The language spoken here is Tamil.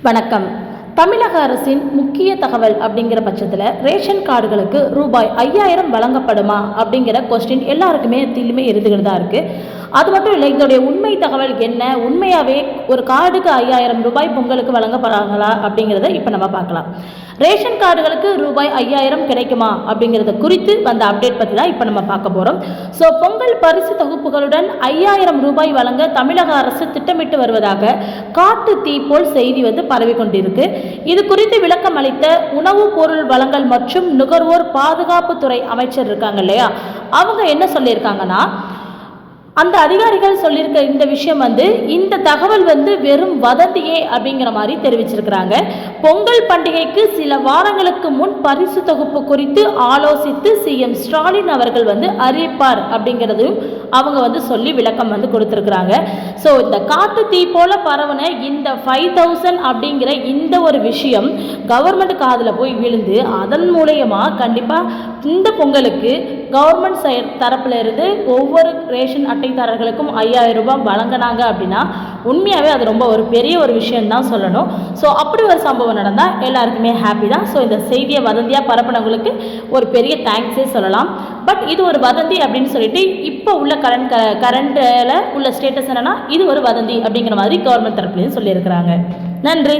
வணக்கம். தமிழக அரசின் முக்கிய தகவல் அப்படிங்கிற பட்சத்தில் ரேஷன் கார்டுகளுக்கு ரூபாய் 5000 வழங்கப்படுமா அப்படிங்கிற கொஸ்டின் எல்லாருக்குமே திலுமே இருந்துகிட்டு தான் இருக்குது. அது மட்டும் இல்லை, இதோடைய உண்மை தகவல் என்ன, உண்மையாகவே ஒரு கார்டுக்கு 5000 ரூபாய் பொங்கலுக்கு வழங்கப்படுறாங்களா அப்படிங்கிறத இப்போ நம்ம பார்க்கலாம். ரேஷன் கார்டுகளுக்கு ரூபாய் 5000 கிடைக்குமா அப்படிங்கிறத குறித்து வந்த அப்டேட் பற்றி தான் இப்போ நம்ம பார்க்க போகிறோம். ஸோ பொங்கல் பரிசு தொகுப்புகளுடன் 5000 ரூபாய் வழங்க தமிழக அரசு திட்டமிட்டு வருவதாக காட்டு தீ போல் செய்தி பரவி கொண்டிருக்கு. இது குறித்து விளக்கம் அளித்த உணவு பொருள் வழங்கல் மற்றும் நுகர்வோர் பாதுகாப்புத்துறை அமைச்சர் இருக்காங்க இல்லையா, அவங்க என்ன சொல்லியிருக்காங்கன்னா, அந்த அதிகாரிகள் சொல்லியிருக்க இந்த விஷயம் இந்த தகவல் வெறும் வதந்தியே அப்படிங்கிற மாதிரி தெரிவிச்சிருக்கிறாங்க. பொங்கல் பண்டிகைக்கு சில வாரங்களுக்கு முன் பரிசு தொகுப்பு குறித்து ஆலோசித்து சிஎம் ஸ்டாலின் அவர்கள் அறிவிப்பார் அப்படிங்கிறதையும் அவங்க சொல்லி விளக்கம் கொடுத்துருக்குறாங்க. ஸோ இந்த காட்டு தீ போல பரவன இந்த 5000 அப்படிங்கிற இந்த ஒரு விஷயம் கவர்மெண்ட் காதில் போய் விழுந்து அதன் மூலயமா கண்டிப்பாக இந்த பொங்கலுக்கு கவர்மெண்ட் தரப்புல இருந்து ஒவ்வொரு ரேஷன் அட்டைதாரர்களுக்கும் 5000 ரூபாய் வழங்கினாங்க அப்படின்னா உண்மையாகவே அது ரொம்ப ஒரு பெரிய ஒரு விஷயம் தான் சொல்லணும். ஸோ அப்படி ஒரு சம்பவம் நடந்தால் எல்லாருக்குமே ஹாப்பி தான். ஸோ இந்த செய்தியை வதந்தியாக பரப்பினவங்களுக்கு ஒரு பெரிய தேங்க்ஸே சொல்லலாம். பட் இது ஒரு வதந்தி அப்படின்னு சொல்லிட்டு இப்போ உள்ள கரண்டில் உள்ள ஸ்டேட்டஸ் என்னன்னா, இது ஒரு வதந்தி அப்படிங்கிற மாதிரி கவர்மெண்ட் தரப்புலையும் சொல்லியிருக்கிறாங்க. நன்றி.